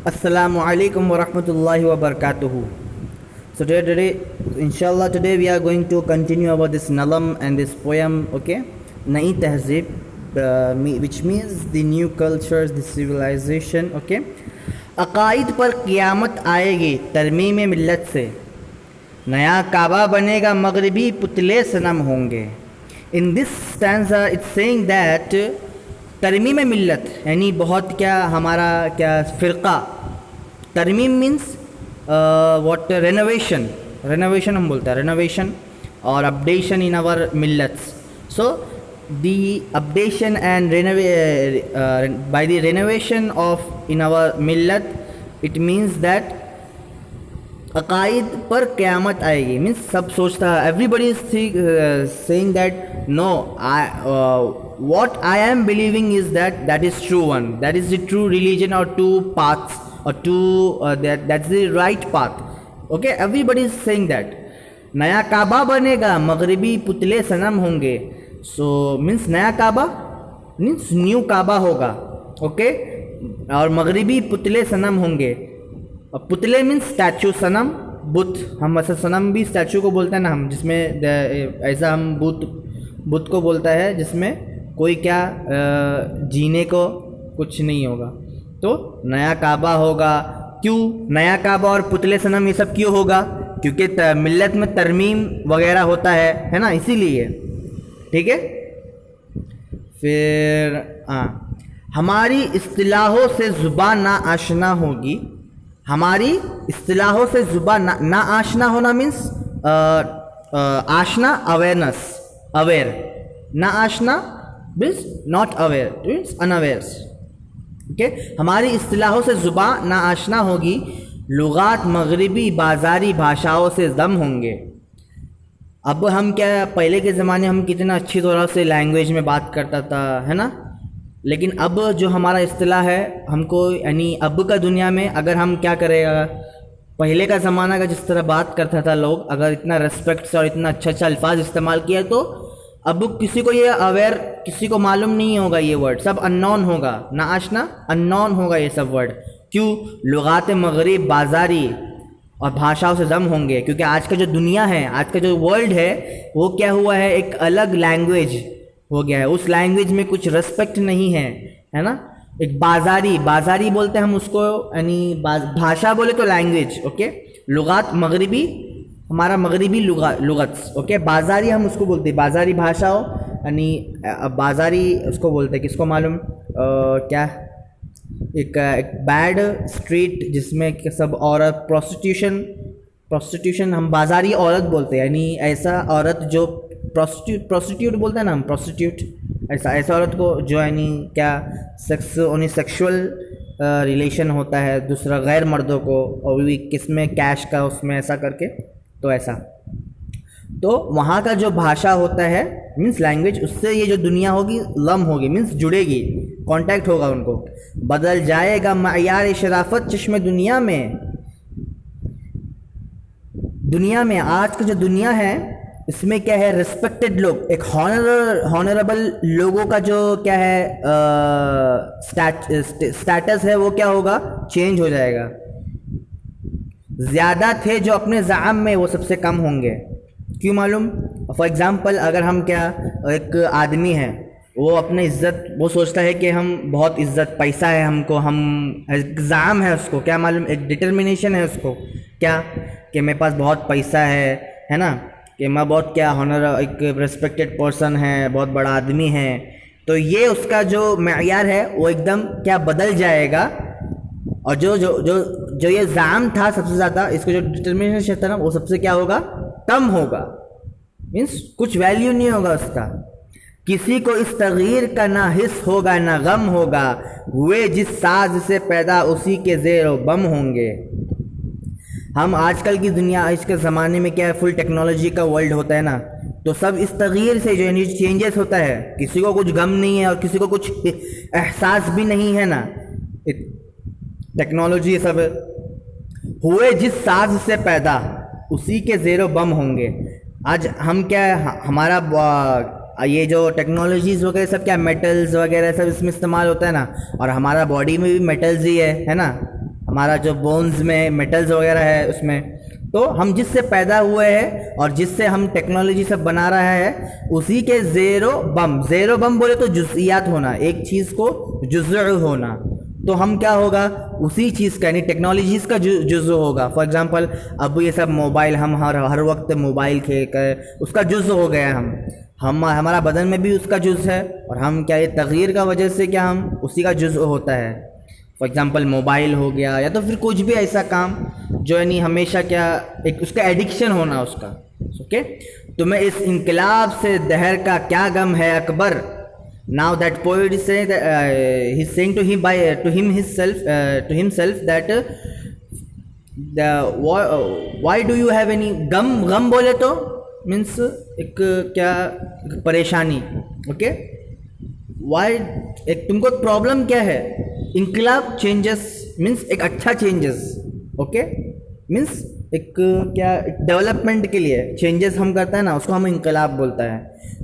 Assalamu alaikum wa rahmatullahi wa barakatuhu. So inshallah today we are going to continue about this nalam and this poem, okay? Na'i Tehzeeb, which means the new cultures, the civilization, okay? अकाइद पर क़यामत आएगी तरमीम मिल्लत से, नया काबा बनेगा मगरबी पुतले सनम होंगे. In this stanza it's saying that तरमीम मिल्लत यानी बहुत क्या हमारा क्या फ़िरक़ा. तरमीम मीन्स व्हाट रेनोवेशन हम बोलते हैं रेनोवेशन और updation in our mills. So the updation and by the renovation of in our millat, it means that अकाइद पर क़यामत आएगी मीन्स सब सोचता है, everybody is saying that no, what I am believing is that is true one, that is the true religion or two paths or two that's the right path. Okay, everybody is saying that. नया काबा बनेगा मगरबी पुतले सनम होंगे. So means नया काबा means new काबा होगा, okay, और मगरबी पुतले सनम होंगे. पुतले मीन्स स्टैचू, सनम बुत, हम ऐसा सनम भी स्टैचू को बोलते हैं ना हम, जिसमें ऐसा हम बुत को बोलता है जिसमें कोई क्या जीने को कुछ नहीं होगा. तो नया काबा होगा. क्यों नया काबा और पुतले सनम ये सब क्यों होगा? क्योंकि मिल्लत में तरमीम वगैरह होता है ना, इसीलिए. ठीक है. फिर हमारी इस्तिलाहों से ज़ुबान ना आशना होगी. हमारी इस्तिलाहों से ज़ुबान ना आशना होना मीन्स आशना अवेयरनेस, अवेयर. ना आशना means not aware means unawares. Okay, हमारी इस्तिलाहों से ज़ुबान ना आशना होगी. लुगात मगरबी बाज़ारी भाषाओं से दम होंगे. अब हम क्या पहले के ज़माने हम कितना अच्छी तरह से लैंग्वेज में बात करता था, है ना, लेकिन अब जो हमारा इस्तिलाह है हमको यानी अब का दुनिया में अगर हम क्या करेगा, पहले का ज़माना का जिस तरह बात करता था लोग, अगर इतना रेस्पेक्ट से और इतना अच्छा अल्फाज इस्तेमाल किया तो अब किसी को ये अवेयर, किसी को मालूम नहीं होगा ये वर्ड, सब अननोन होगा. ना आशना अननोन होगा ये सब वर्ड. क्यों? लुगात मगरिब बाज़ारी और भाषाओं से दम होंगे. क्योंकि आज का जो दुनिया है, आज का जो वर्ल्ड है वो क्या हुआ है, एक अलग लैंग्वेज हो गया है. उस लैंग्वेज में कुछ रेस्पेक्ट नहीं है, है ना. एक बाज़ारी बोलते हैं हम उसको, यानी भाषा बोले तो लैंग्वेज, ओके. लुगात मगरिबी, हमारा मगरिबी लुगत्स, ओके. बाज़ारी हम उसको बोलते हैं, बाज़ारी भाषाओं यानी बाज़ारी उसको बोलते हैं, किसको मालूम क्या, एक बैड स्ट्रीट जिसमें सब औरत प्रोस्टिट्यूशन हम बाज़ारी औरत बोलते हैं. यानी ऐसा औरत जो प्रोस्टिट्यूट बोलते हैं ना हम, प्रोस्टिट्यूट ऐसा औरत को जो यानी क्या सेक्सुअल रिलेशन होता है दूसरा गैर मर्दों को, और भी किसमें कैश का उसमें ऐसा करके, तो ऐसा. तो वहाँ का जो भाषा होता है मीन्स लैंग्वेज, उससे ये जो दुनिया होगी लम होगी मीन्स जुड़ेगी, कांटेक्ट होगा उनको. बदल जाएगा मयार शराफत चश्मे दुनिया में. आज का जो दुनिया है इसमें क्या है, रिस्पेक्टेड लोग, एक हॉनरेबल लोगों का जो क्या है स्टेटस है वो क्या होगा, चेंज हो जाएगा. ज़्यादा थे जो अपने ज़ाम में वो सबसे कम होंगे. क्यों मालूम? फॉर एग्ज़ाम्पल अगर हम क्या, एक आदमी है वो अपने इज़्ज़त, वो सोचता है कि हम बहुत इज़्ज़त, पैसा है हमको, हम एग्ज़ाम है उसको, क्या मालूम, एक डिटर्मिनेशन है उसको, क्या कि मेरे पास बहुत पैसा है ना, कि मैं बहुत क्या हॉनर, एक रिस्पेक्टेड पर्सन है, बहुत बड़ा आदमी है. तो ये उसका जो मयार है वो एकदम क्या बदल जाएगा. और जो जो जो जो ये ज़ाम था सबसे ज़्यादा, इसको जो डिटर्मिनेशन था ना, वो सबसे क्या होगा, कम होगा. मीन्स कुछ वैल्यू नहीं होगा उसका. किसी को इस तगीर का ना हिस होगा ना गम होगा. हुए जिस साज से पैदा उसी के ज़ेरो बम होंगे. हम आजकल की दुनिया, आज के ज़माने में क्या है, फुल टेक्नोलॉजी का वर्ल्ड होता है ना, तो सब इस तगीर से जो यानी चेंजेस होता है, किसी को कुछ गम नहीं है और किसी को कुछ एहसास भी नहीं है ना, टेक्नोलॉजी सब. हुए जिस साज से पैदा उसी के ज़ेरो बम होंगे. आज हम क्या हमारा ये जो टेक्नोलॉजीज़ वगैरह सब क्या मेटल्स वगैरह सब इसमें इस्तेमाल होता है ना, और हमारा बॉडी में भी मेटल्स ही है ना. हमारा जो बोन्स में मेटल्स वगैरह है उसमें, तो हम जिससे पैदा हुए हैं और जिससे हम टेक्नोलॉजी सब बना रहा है उसी के ज़ेरो बम बोले तो जुज़इयात होना, एक चीज़ को जुज़ होना, तो हम क्या होगा उसी चीज़ का यानी टेक्नोलॉजीज़ का जुज़ होगा। फॉर एग्जांपल अब ये सब मोबाइल हम हर वक्त मोबाइल खेल कर उसका जुज़ हो गया हम हमारा बदन में भी उसका जुज़ है, और हम क्या ये तग़यीर का वजह से क्या हम उसी का जुज़ होता है। फॉर एग्जांपल मोबाइल हो गया या तो फिर कुछ भी ऐसा काम जो यानी हमेशा क्या एक उसका एडिक्शन होना उसका। ओके, तुम्हें इस इनकलाब से दहर का क्या गम है Akbar. Now that poet is saying that he's saying to himself that why do you have any गम बोले तो मीन्स एक क्या परेशानी। ओके, वाई एक तुमको प्रॉब्लम क्या है। इनकलाब चेंजेस मीन्स एक अच्छा चेंजेस। ओके, मीन्स एक क्या डेवलपमेंट के लिए चेंजेस हम करता है ना उसको हम इनकलाब बोलता है।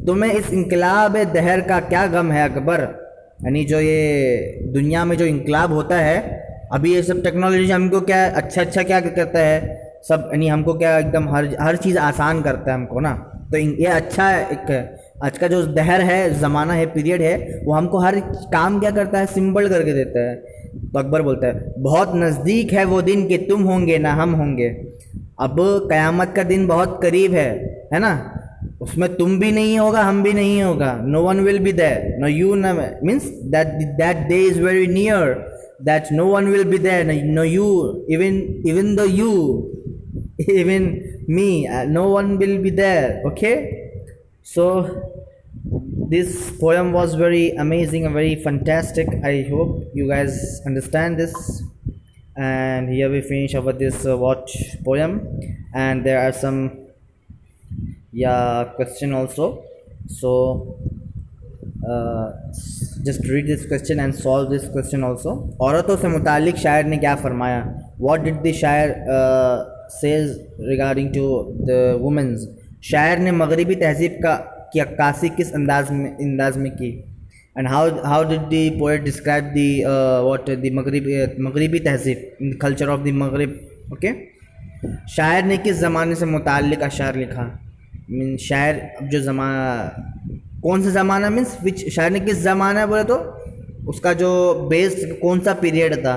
तो मैं इस इनकलाब दहर का क्या गम है अकबर, यानी जो ये दुनिया में जो इनकलाब होता है अभी ये सब टेक्नोलॉजी हमको क्या अच्छा क्या करता है सब, यानी हमको क्या एकदम हर चीज़ आसान करता है हमको ना। तो ये अच्छा एक आज का जो दहर है ज़माना है पीरियड है वो हमको हर काम क्या करता है सिंपल करके देता है। तो अकबर बोलता है बहुत नज़दीक है वो दिन कि तुम होंगे ना हम होंगे। अब क़यामत का दिन बहुत करीब है ना, उसमें तुम भी नहीं होगा हम भी नहीं होगा। No one will be there, no you न means that day is very near, that no one will be there, no you even though you even me, no one will be there. Okay, so this poem was very amazing and very fantastic. I hope you guys understand this, and here we finish over this watch poem, and there are some question also. So just read this question and solve this question also. औरतों से मुतालिक शायर ने क्या फरमाया। What did the शायर says regarding to the women's। शायर ने मगरिबी तहज़ीब की अक्कासी किस अंदाज में की। and how did the poet describe the what the मगरिबी तहज़ीब in the culture of the मगरिब। okay, शायर ने किस ज़माने से मुताल्लिक़ अशार लिखा। मीन शायर अब जो कौन सा ज़माना मीन्स विच शायर ने किस ज़माना बोले तो उसका जो बेस्ड कौन सा पीरियड था,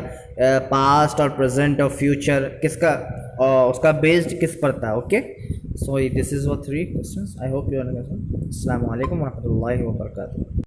पास्ट और प्रेजेंट और फ्यूचर किसका, और उसका बेस्ड किस पर था। ओके, सो दिस इज़ वो 3 questions. I hope you understand. अस्सलाम वालेकुम व रहमतुल्लाहि व बरकातुहू।